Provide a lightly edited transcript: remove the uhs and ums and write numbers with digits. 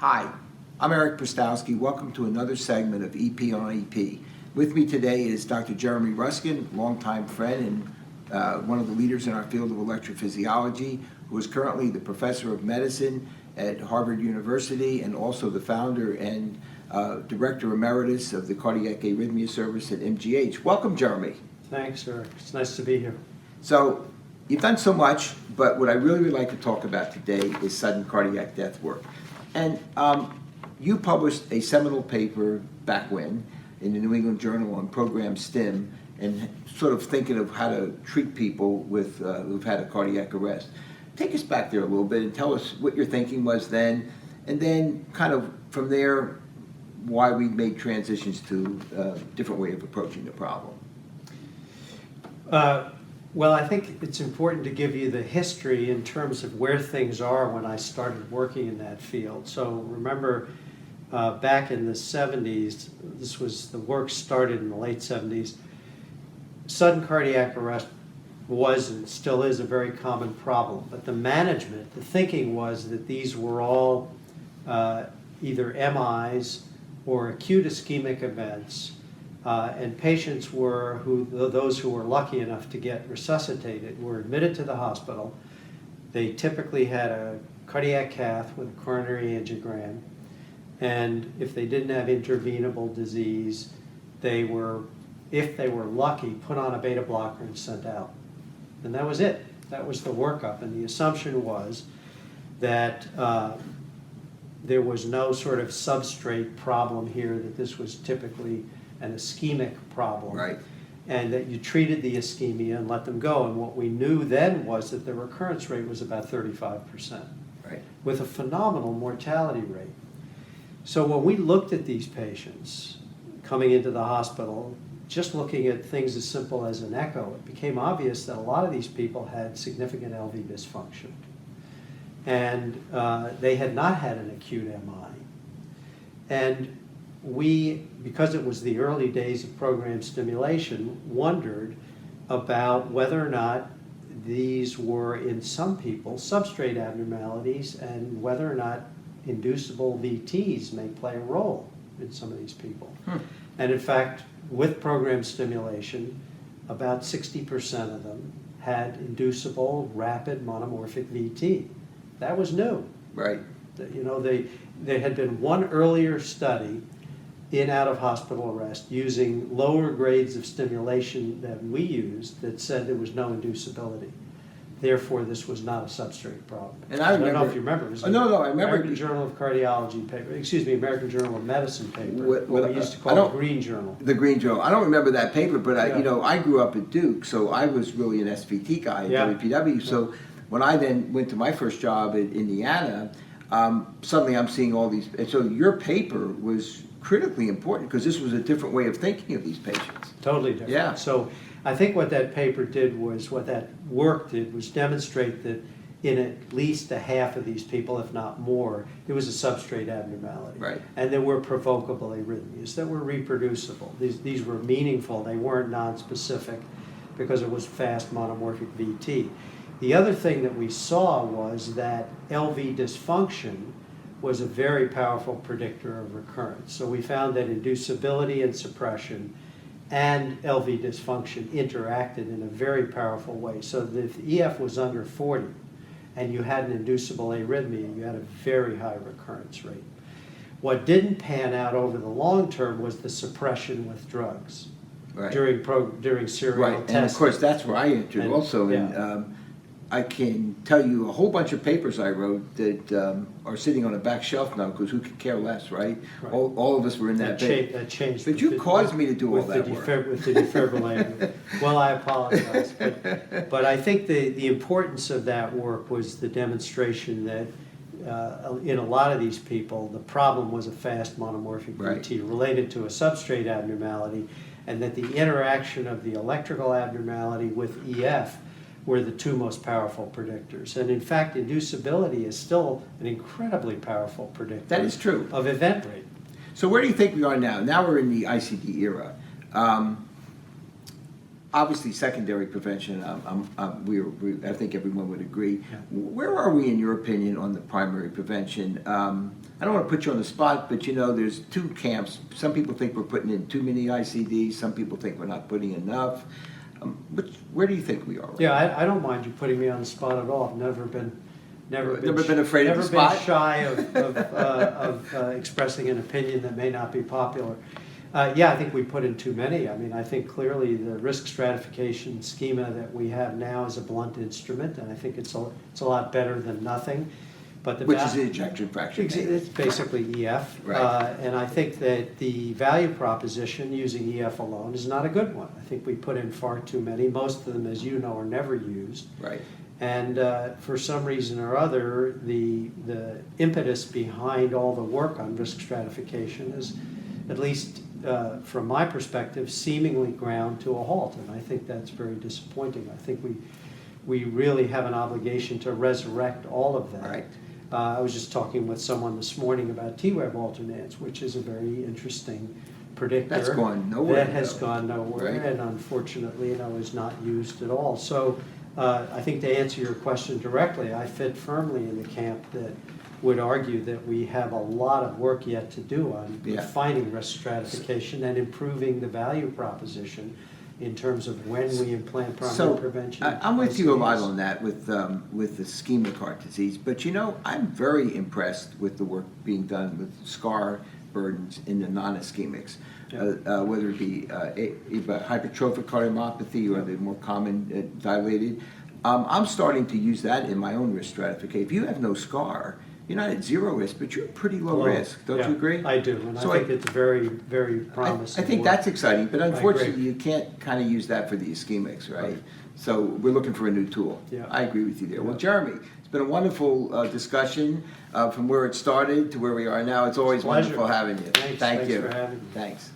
Hi, I'm Eric Prystowsky. Welcome to another segment of EP on EP. With me today is Dr. Jeremy Ruskin, longtime friend and one of the leaders in our field of electrophysiology, who is currently the professor of medicine at Harvard University and also the founder and director emeritus of the cardiac arrhythmia service at MGH. Welcome, Jeremy. Thanks, Eric. It's nice to be here. So, you've done so much, but what I really would like to talk about today is sudden cardiac death work. And you published a seminal paper back when in the New England Journal on program STIM and sort of thinking of how to treat people with who've had a cardiac arrest. Take us back there a little bit and tell us what your thinking was then, and then kind of from there why we made transitions to a different way of approaching the problem. Well, I think it's important to give you the history in terms of where things are when I started working in that field. So remember, back in the 70s, the work started in the late 70s, sudden cardiac arrest was and still is a very common problem. But the management, the thinking was that these were all either MIs or acute ischemic events. And patients were, those who were lucky enough to get resuscitated, were admitted to the hospital. They typically had a cardiac cath with a coronary angiogram. And if they didn't have intervenable disease, they were, if they were lucky, put on a beta blocker and sent out. And that was it. That was the workup. And the assumption was that there was no sort of substrate problem here, that this was typically an ischemic problem, Right. and that you treated the ischemia and let them go. And what we knew then was that the recurrence rate was about 35%, Right. with a phenomenal mortality rate. So when we looked at these patients coming into the hospital, just looking at things as simple as an echo, it became obvious that a lot of these people had significant LV dysfunction. And they had not had an acute MI. And we, because it was the early days of program stimulation, wondered about whether or not these were, in some people, substrate abnormalities, and whether or not inducible VTs may play a role in some of these people. And in fact, with program stimulation, about 60% of them had inducible rapid monomorphic VT. That was new. Right. You know, there had been one earlier study in out-of-hospital arrest using lower grades of stimulation than we used that said there was no inducibility. Therefore, this was not a substrate problem. And I remember, don't know if you remember. It was I remember. American Journal of Cardiology paper, excuse me, American Journal of Medicine paper, what we used to call the Green Journal. The Green Journal. I don't remember that paper, but I grew up at Duke, so I was really an SVT guy at WPW. So when I then went to my first job at Indiana, suddenly I'm seeing all these. And so your paper was critically important because this was a different way of thinking of these patients. Totally different. Yeah. So I think what that paper did was, what that work did was demonstrate that in at least a half of these people, if not more, there was a substrate abnormality. Right. And there were provocable arrhythmias that were reproducible. These were meaningful. They weren't nonspecific because it was fast monomorphic VT. The other thing that we saw was that LV dysfunction was a very powerful predictor of recurrence. So we found that inducibility and suppression and LV dysfunction interacted in a very powerful way. So that if EF was under 40 and you had an inducible arrhythmia, you had a very high recurrence rate. What didn't pan out over the long term was the suppression with drugs during serial testing. And of course that's where I entered also. And I can tell you a whole bunch of papers I wrote that are sitting on a back shelf now because who could care less, right? All of us were in that bed. That changed. But you caused me to do all that work. With the defibrillator. Well, I apologize. But I think the importance of that work was the demonstration that in a lot of these people, the problem was a fast monomorphic VT related to a substrate abnormality, and that the interaction of the electrical abnormality with EF were the two most powerful predictors. And in fact, inducibility is still an incredibly powerful predictor. That is true. Of event rate. So where do you think we are now? Now we're in the ICD era. obviously secondary prevention, I think everyone would agree. Where are we, in your opinion, on the primary prevention? I don't want to put you on the spot, but there's two camps. Some people think we're putting in too many ICDs. Some people think we're not putting enough. But where do you think we are? Right now? Yeah, I don't mind you putting me on the spot at all. I've never been afraid of the spot? Never been shy of expressing an opinion that may not be popular. Yeah, I think we put in too many. I mean, I think clearly the risk stratification schema that we have now is a blunt instrument, and I think it's a lot better than nothing. But Which is the ejection fraction. It's basically EF. Right. And I think that the value proposition using EF alone is not a good one. I think we put in far too many. Most of them, as you know, are never used. Right. And for some reason or other, the impetus behind all the work on risk stratification is, at least from my perspective, seemingly ground to a halt. And I think that's very disappointing. I think we really have an obligation to resurrect all of that. Right. I was just talking with someone this morning about T-Web alternates, which is a very interesting predictor. That's gone nowhere. That has gone nowhere, Right. and unfortunately, is not used at all. So I think to answer your question directly, I fit firmly in the camp that would argue that we have a lot of work yet to do on defining risk stratification and improving the value proposition in terms of when we implant primary prevention. I'm with you a lot on that with the ischemic heart disease, but I'm very impressed with the work being done with scar burdens in the non-ischemics, whether it be hypertrophic cardiomyopathy or the more common dilated. I'm starting to use that in my own risk stratification. If you have no scar, you're not at zero risk, but you're pretty low risk. Don't you agree? I do, and so I think it's very, very promising. I think that's exciting, but unfortunately, you can't kind of use that for the ischemics, right? So we're looking for a new tool. Yeah. I agree with you there. Well, Jeremy, it's been a wonderful discussion from where it started to where we are now. It's always wonderful having you. Thanks you. for having me. Thanks.